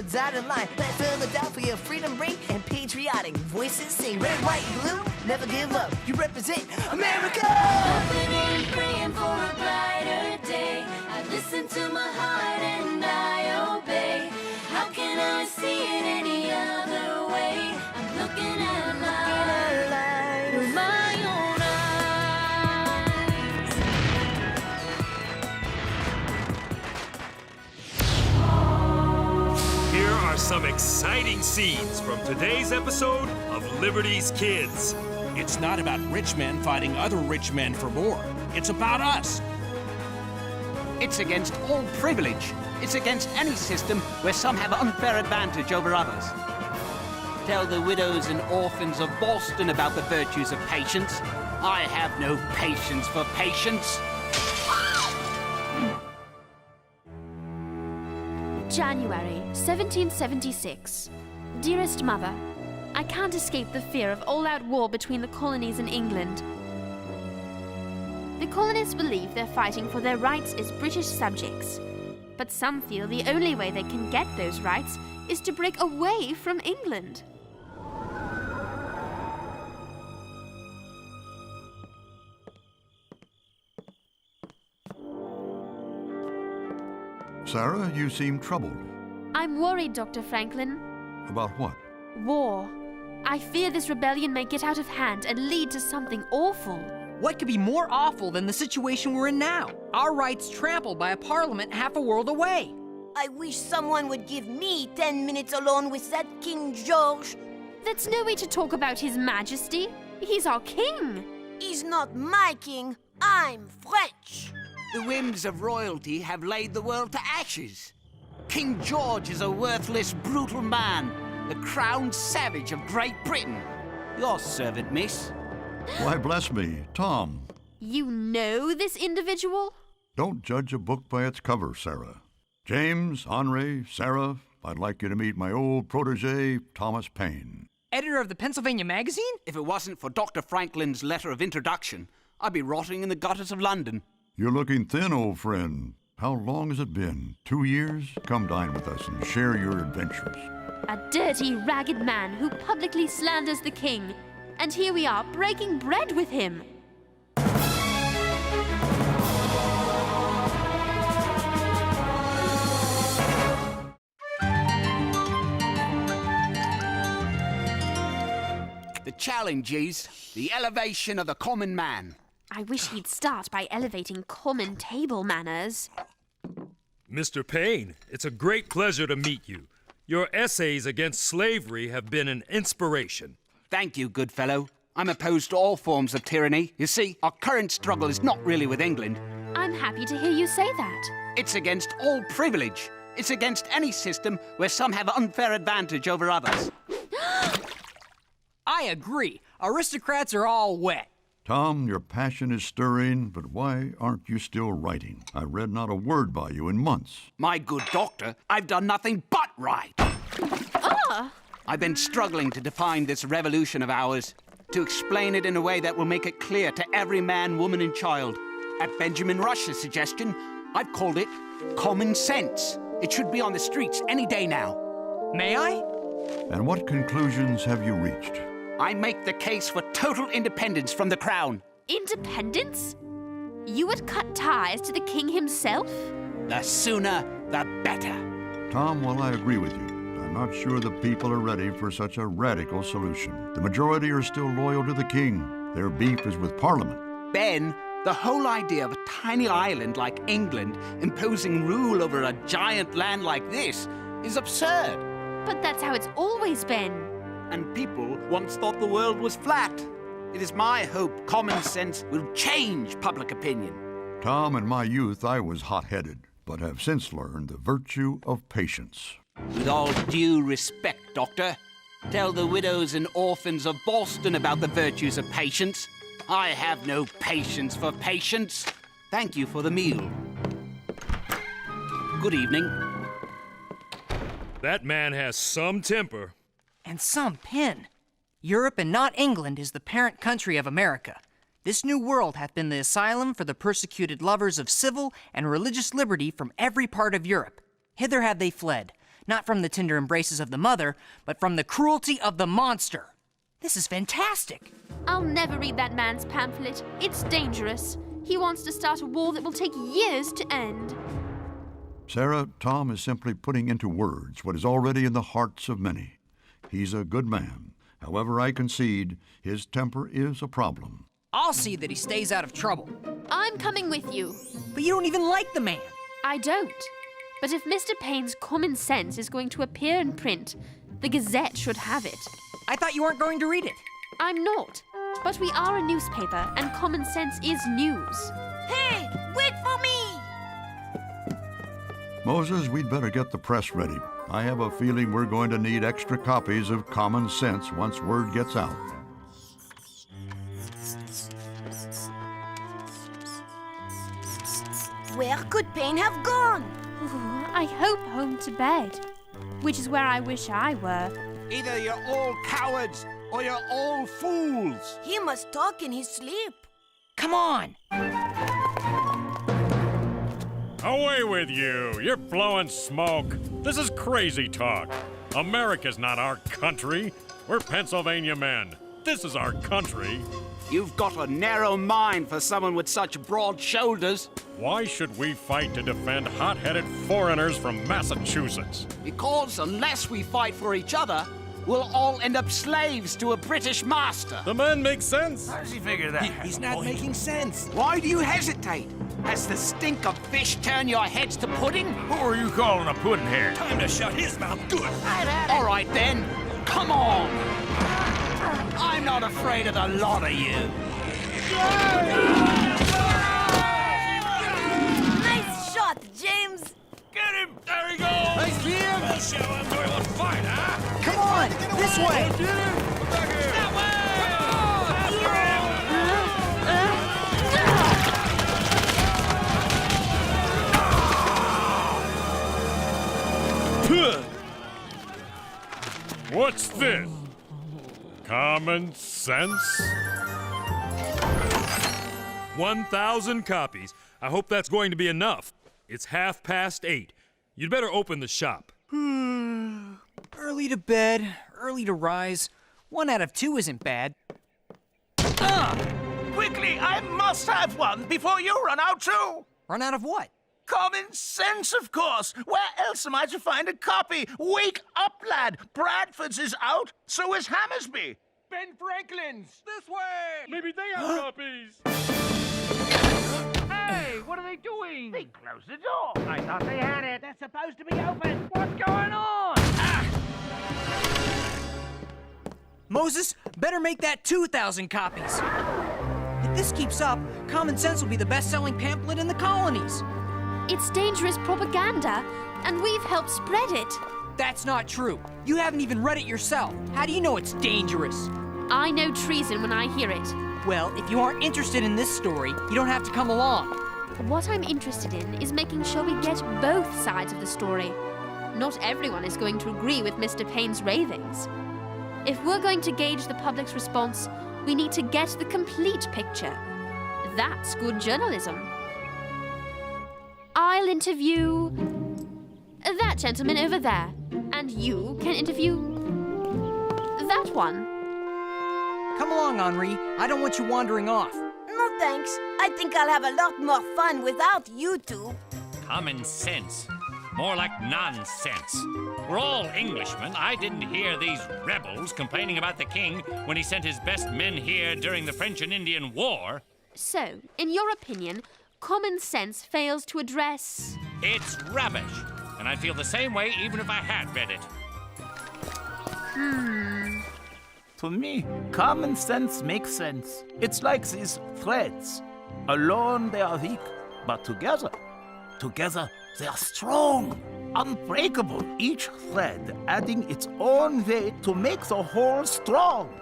the dotted line. Let Philadelphia freedom ring and patriotic voices sing. Red, white, blue, never give up. You represent America. Hoping and praying for a brighter day. I listen to my heart and I obey. How can I see it any other way? I'm looking at life through my own eyes. Here are some exciting scenes from today's episode of Liberty's Kids. It's not about rich men fighting other rich men for more. It's about us. It's against all privilege. It's against any system where some have unfair advantage over others. Tell the widows and orphans of Boston about the virtues of patience. I have no patience for patience. January 1776. Dearest Mother, I can't escape the fear of all-out war between the colonies and England. The colonists believe they're fighting for their rights as British subjects. But some feel the only way they can get those rights is to break away from England. Sarah, you seem troubled. I'm worried, Dr. Franklin. About what? War. I fear this rebellion may get out of hand and lead to something awful. What could be more awful than the situation we're in now? Our rights trampled by a parliament half a world away. I wish someone would give me 10 minutes alone with that King George. That's no way to talk about His Majesty. He's our king. He's not my king. I'm French. The whims of royalty have laid the world to ashes. King George is a worthless, brutal man, the crowned savage of Great Britain. Your servant, miss. Why, bless me, Tom. You know this individual? Don't judge a book by its cover, Sarah. James, Henri, Sarah, I'd like you to meet my old protege, Thomas Paine. Editor of the Pennsylvania Magazine? If it wasn't for Dr. Franklin's letter of introduction, I'd be rotting in the gutters of London. You're looking thin, old friend. How long has it been? 2 years? Come dine with us and share your adventures. A dirty, ragged man who publicly slanders the king. And here we are, breaking bread with him. The challenge is the elevation of the common man. I wish he'd start by elevating common table manners. Mr. Paine, it's a great pleasure to meet you. Your essays against slavery have been an inspiration. Thank you, good fellow. I'm opposed to all forms of tyranny. You see, our current struggle is not really with England. I'm happy to hear you say that. It's against all privilege. It's against any system where some have unfair advantage over others. I agree. Aristocrats are all wet. Tom, your passion is stirring, but why aren't you still writing? I read not a word by you in months. My good doctor, I've done nothing but write. I've been struggling to define this revolution of ours, to explain it in a way that will make it clear to every man, woman, and child. At Benjamin Rush's suggestion, I've called it common sense. It should be on the streets any day now. May I? And what conclusions have you reached? I make the case for total independence from the crown. Independence? You would cut ties to the king himself? The sooner, the better. Tom, while I agree with you, I'm not sure the people are ready for such a radical solution. The majority are still loyal to the king. Their beef is with Parliament. Ben, the whole idea of a tiny island like England imposing rule over a giant land like this is absurd. But that's how it's always been. And people once thought the world was flat. It is my hope common sense will change public opinion. Tom, in my youth, I was hot-headed, but have since learned the virtue of patience. With all due respect, Doctor, tell the widows and orphans of Boston about the virtues of patience. I have no patience for patience. Thank you for the meal. Good evening. That man has some temper. And some pen. Europe and not England is the parent country of America. This new world hath been the asylum for the persecuted lovers of civil and religious liberty from every part of Europe. Hither have they fled. not from the tender embraces of the mother, but from the cruelty of the monster. This is fantastic. I'll never read that man's pamphlet. It's dangerous. He wants to start a war that will take years to end. Sarah, Tom is simply putting into words what is already in the hearts of many. He's a good man. However, I concede his temper is a problem. I'll see that he stays out of trouble. I'm coming with you. But you don't even like the man. I don't. But if Mr. Paine's common sense is going to appear in print, the Gazette should have it. I thought you weren't going to read it. I'm not. But we are a newspaper, and common sense is news. Hey, wait for me! Moses, we'd better get the press ready. I have a feeling we're going to need extra copies of Common Sense once word gets out. Where could Paine have gone? I hope home to bed, which is where I wish I were. Either you're all cowards or you're all fools. He must talk in his sleep. Come on. Away with you! You're blowing smoke. This is crazy talk. America's not our country. We're Pennsylvania men. This is our country. You've got a narrow mind for someone with such broad shoulders. Why should we fight to defend hot-headed foreigners from Massachusetts? Because unless we fight for each other, we'll all end up slaves to a British master. The man makes sense. How does he figure that? He's not making sense. Why do you hesitate? Has the stink of fish turned your heads to pudding? Who are you calling a pudding here? Time to shut his mouth good. All right then, come on. I'm not afraid of the lot of you. Nice shot, James. Get him! There he goes! Nice him! We'll show him we will fight, huh? Come on, this way. That way! What's this? Common sense? 1,000 copies. I hope that's going to be enough. It's 8:30. You'd better open the shop. Early to bed, early to rise. 1 out of 2 isn't bad. Quickly, I must have one before you run out too. Run out of what? Common sense, of course. Where else am I to find a copy? Wake up, lad. Bradford's is out, so is Hammersby. Ben Franklin's! This way! Maybe they have copies. Hey, what are they doing? They closed the door. I thought they had it. They're supposed to be open. What's going on? Moses, better make that 2,000 copies. If this keeps up, Common Sense will be the best-selling pamphlet in the colonies. It's dangerous propaganda, and we've helped spread it. That's not true. You haven't even read it yourself. How do you know it's dangerous? I know treason when I hear it. Well, if you aren't interested in this story, you don't have to come along. What I'm interested in is making sure we get both sides of the story. Not everyone is going to agree with Mr. Paine's ravings. If we're going to gauge the public's response, we need to get the complete picture. That's good journalism. I'll interview that gentleman over there, and you can interview that one. Come along, Henri. I don't want you wandering off. No thanks. I think I'll have a lot more fun without you two. Common sense. More like nonsense. We're all Englishmen. I didn't hear these rebels complaining about the king when he sent his best men here during the French and Indian War. So, in your opinion, common sense fails to address... It's rubbish. And I'd feel the same way even if I had read it. To me, common sense makes sense. It's like these threads. Alone they are weak, but together they are strong, unbreakable, each thread adding its own weight to make the whole strong.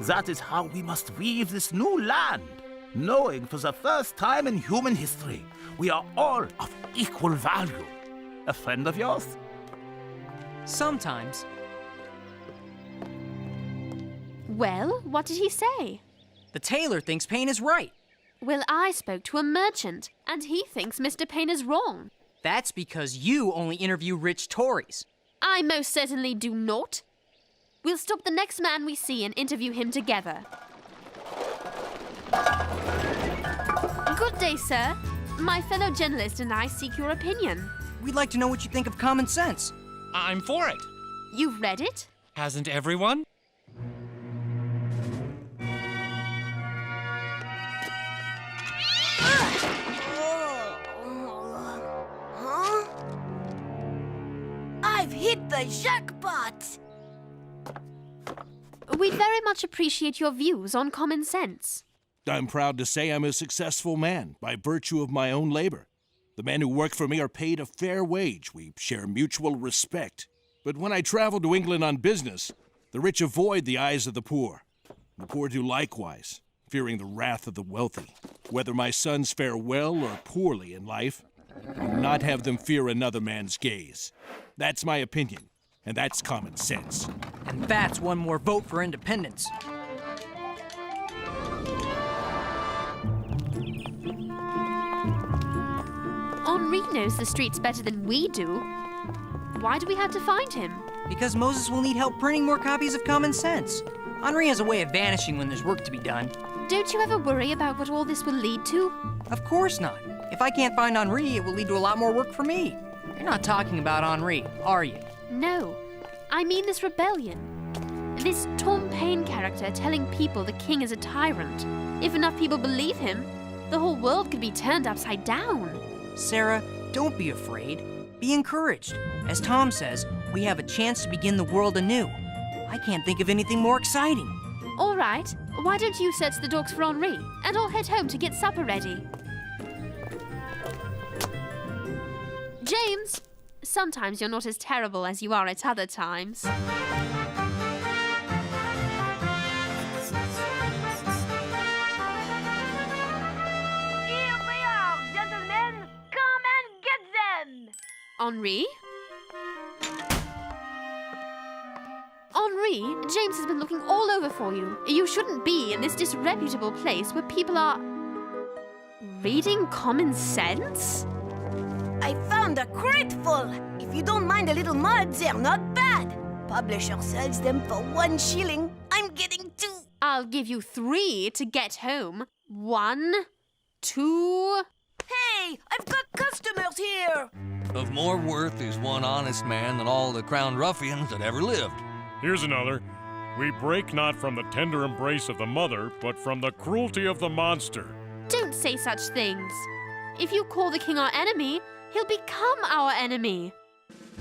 That is how we must weave this new land, knowing for the first time in human history, we are all of equal value. A friend of yours? Sometimes. Well, what did he say? The tailor thinks Paine is right. Well, I spoke to a merchant, and he thinks Mr. Paine is wrong. That's because you only interview rich Tories. I most certainly do not. We'll stop the next man we see and interview him together. Good day, sir. My fellow journalist and I seek your opinion. We'd like to know what you think of Common Sense. I'm for it. You've read it? Hasn't everyone? Huh? I've hit the jackpot! We'd very much appreciate your views on Common Sense. I'm proud to say I'm a successful man by virtue of my own labor. The men who work for me are paid a fair wage. We share mutual respect. But when I travel to England on business, the rich avoid the eyes of the poor. The poor do likewise, fearing the wrath of the wealthy. Whether my sons fare well or poorly in life, I will not have them fear another man's gaze. That's my opinion, and that's common sense. And that's one more vote for independence. Henri knows the streets better than we do. Why do we have to find him? Because Moses will need help printing more copies of Common Sense. Henri has a way of vanishing when there's work to be done. Don't you ever worry about what all this will lead to? Of course not. If I can't find Henri, it will lead to a lot more work for me. You're not talking about Henri, are you? No. I mean this rebellion. This Thomas Paine character telling people the king is a tyrant. If enough people believe him, the whole world could be turned upside down. Sarah, don't be afraid. Be encouraged. As Tom says, we have a chance to begin the world anew. I can't think of anything more exciting. All right. Why don't you search the docks for Henri, and I'll head home to get supper ready. James! Sometimes you're not as terrible as you are at other times. Henri? Henri, James has been looking all over for you. You shouldn't be in this disreputable place where people are... reading Common Sense? I found a crate full. If you don't mind a little mud, they're not bad. Publisher sells them for 1 shilling. I'm getting 2. I'll give you 3 to get home. 1, 2... Hey, I've got customers here. Of more worth is one honest man than all the crowned ruffians that ever lived. Here's another. We break not from the tender embrace of the mother, but from the cruelty of the monster. Don't say such things. If you call the king our enemy, he'll become our enemy.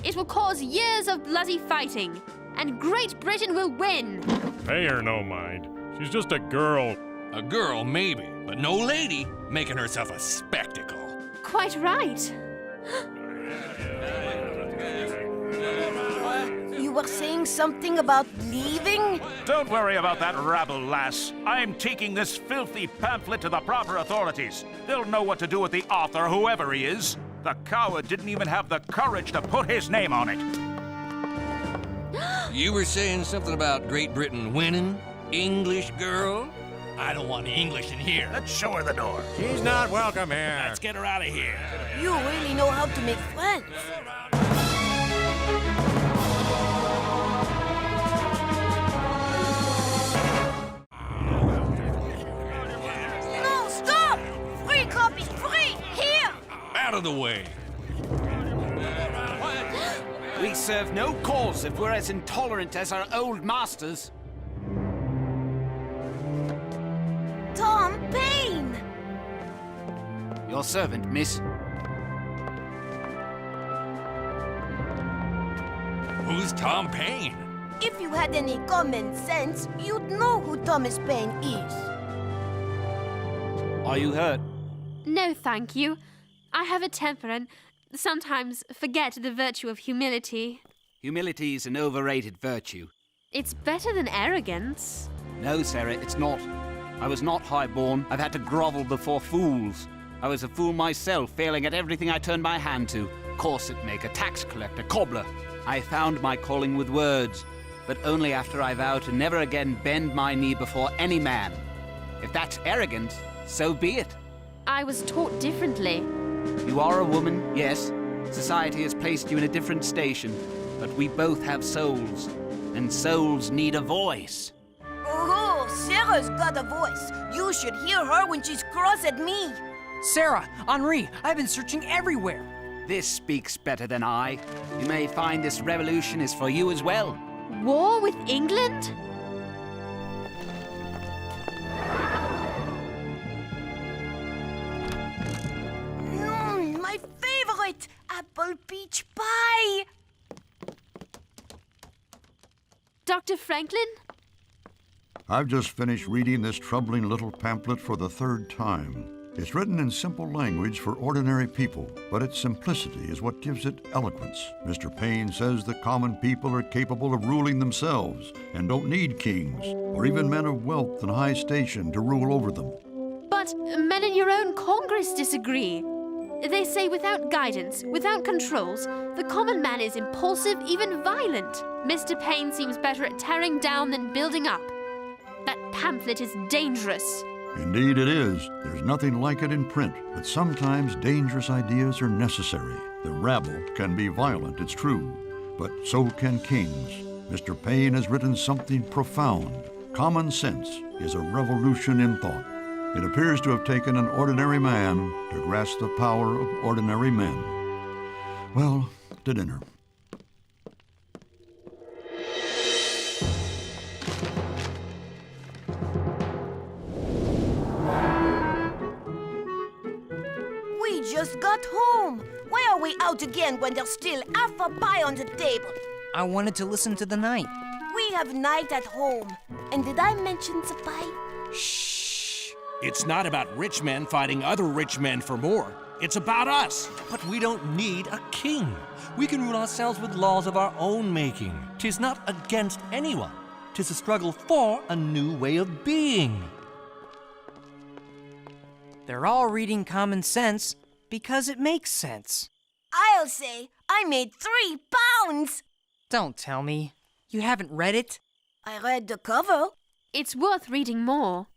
It will cause years of bloody fighting, and Great Britain will win. Pay her no mind. She's just a girl. A girl, maybe, but no lady making herself a spectacle. Quite right. You were saying something about leaving? Don't worry about that rabble, lass. I'm taking this filthy pamphlet to the proper authorities. They'll know what to do with the author, whoever he is. The coward didn't even have the courage to put his name on it. You were saying something about Great Britain winning? English girl? I don't want any English in here. Let's show her the door. She's not welcome here. Let's get her out of here. You really know how to make friends. No, stop! Free copies, free! Here! Out of the way. We serve no cause if we're as intolerant as our old masters. Tom Paine! Your servant, miss. Who's Tom Paine? If you had any common sense, you'd know who Thomas Paine is. Are you hurt? No, thank you. I have a temper and sometimes forget the virtue of humility. Humility is an overrated virtue. It's better than arrogance. No, Sarah, it's not. I was not high-born. I've had to grovel before fools. I was a fool myself, failing at everything I turned my hand to. Corset maker, tax collector, cobbler. I found my calling with words, but only after I vowed to never again bend my knee before any man. If that's arrogance, so be it. I was taught differently. You are a woman, yes. Society has placed you in a different station. But we both have souls, and souls need a voice. Oh, Sarah's got a voice. You should hear her when she's cross at me. Sarah, Henri, I've been searching everywhere. This speaks better than I. You may find this revolution is for you as well. War with England? My favorite, apple peach pie. Dr. Franklin? I've just finished reading this troubling little pamphlet for the third time. It's written in simple language for ordinary people, but its simplicity is what gives it eloquence. Mr. Paine says the common people are capable of ruling themselves and don't need kings or even men of wealth and high station to rule over them. But men in your own Congress disagree. They say without guidance, without controls, the common man is impulsive, even violent. Mr. Paine seems better at tearing down than building up. That pamphlet is dangerous. Indeed it is. There's nothing like it in print, but sometimes dangerous ideas are necessary. The rabble can be violent, it's true, but so can kings. Mr. Paine has written something profound. Common sense is a revolution in thought. It appears to have taken an ordinary man to grasp the power of ordinary men. Well, to dinner. We just got home. Why are we out again when there's still half a pie on the table? I wanted to listen to the night. We have night at home. And did I mention the pie? Shh. It's not about rich men fighting other rich men for more. It's about us. But we don't need a king. We can rule ourselves with laws of our own making. 'Tis not against anyone. 'Tis a struggle for a new way of being. They're all reading Common Sense because it makes sense. I'll say I made 3 pounds. Don't tell me. You haven't read it? I read the cover. It's worth reading more.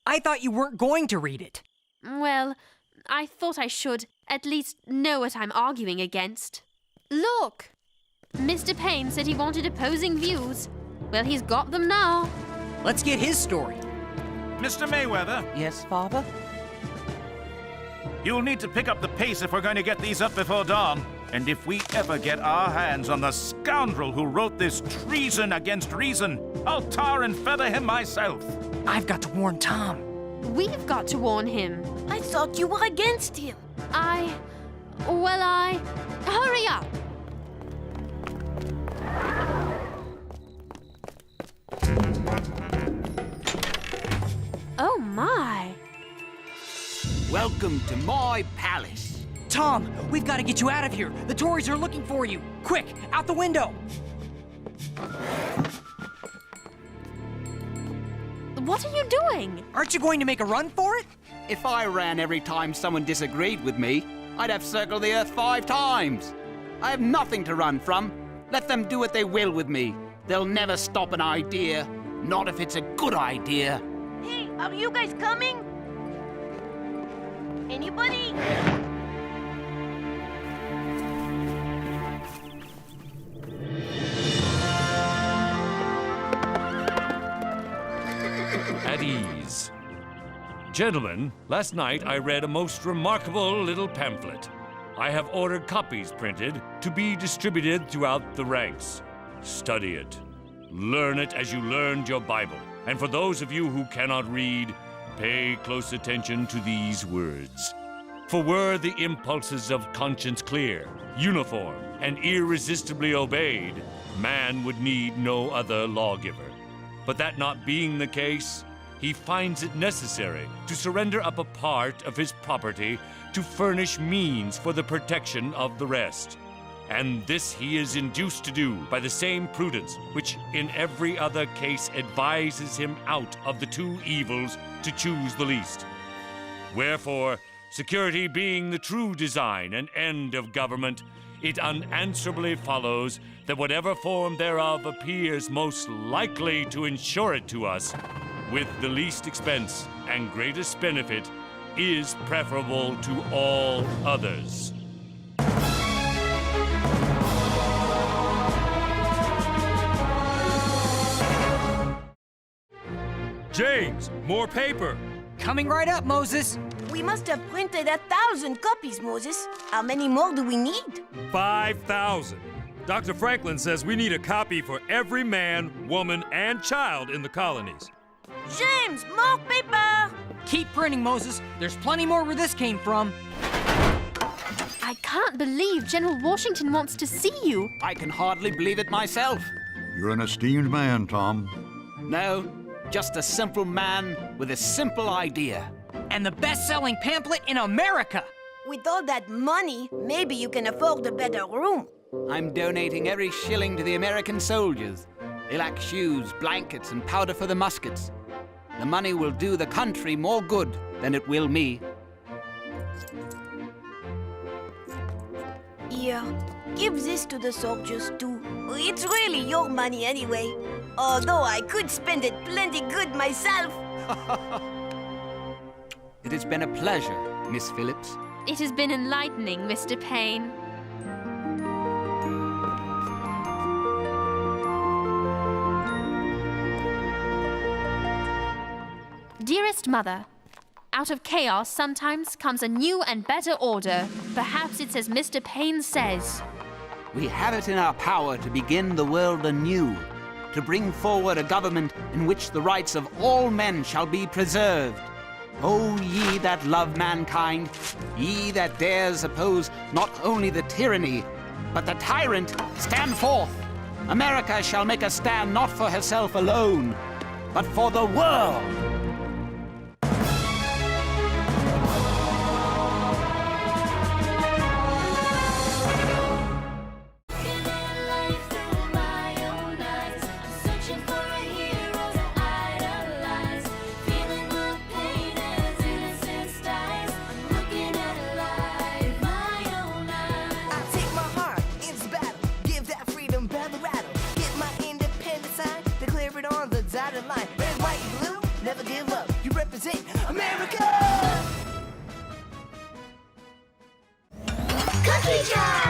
I thought you weren't going to read it. Well, I thought I should at least know what I'm arguing against. Look! Mr. Paine said he wanted opposing views. Well, he's got them now. Let's get his story. Mr. Mayweather, Yes, Father? you'll need to pick up the pace if we're going to get these up before dawn. And if we ever get our hands on the scoundrel who wrote this treason against reason, I'll tar and feather him myself. I've got to warn Tom. We've got to warn him. I thought you were against him. Hurry up! Oh my! Welcome to my palace. Tom, we've got to get you out of here. The Tories are looking for you. Quick, out the window. What are you doing? Aren't you going to make a run for it? If I ran every time someone disagreed with me, I'd have circled the earth 5 times. I have nothing to run from. Let them do what they will with me. They'll never stop an idea. Not if it's a good idea. Hey, are you guys coming? Anybody? At ease. Gentlemen, last night I read a most remarkable little pamphlet. I have ordered copies printed to be distributed throughout the ranks. Study it. Learn it as you learned your Bible. And for those of you who cannot read, pay close attention to these words. For were the impulses of conscience clear, uniform, and irresistibly obeyed, man would need no other lawgiver. But that not being the case, he finds it necessary to surrender up a part of his property to furnish means for the protection of the rest. And this he is induced to do by the same prudence which in every other case advises him out of the 2 evils to choose the least. Wherefore, security being the true design and end of government, it unanswerably follows that whatever form thereof appears most likely to ensure it to us, with the least expense and greatest benefit, is preferable to all others. James, more paper. Coming right up, Moses. We must have printed 1,000 copies, Moses. How many more do we need? 5,000. Dr. Franklin says we need a copy for every man, woman, and child in the colonies. James, more paper! Keep printing, Moses. There's plenty more where this came from. I can't believe General Washington wants to see you. I can hardly believe it myself. You're an esteemed man, Tom. No, just a simple man with a simple idea. And the best-selling pamphlet in America. With all that money, maybe you can afford a better room. I'm donating every shilling to the American soldiers. They lack shoes, blankets, and powder for the muskets. The money will do the country more good than it will me. Here, give this to the soldiers too. It's really your money anyway. Although I could spend it plenty good myself. It has been a pleasure, Miss Phillips. It has been enlightening, Mr. Paine. Dearest Mother, out of chaos sometimes comes a new and better order. Perhaps it's as Mr. Paine says. We have it in our power to begin the world anew, to bring forward a government in which the rights of all men shall be preserved. O ye that love mankind, ye that dares oppose not only the tyranny, but the tyrant, stand forth. America shall make a stand not for herself alone, but for the world. Line. Red, white, blue, never give up. You represent America! Cookie jar!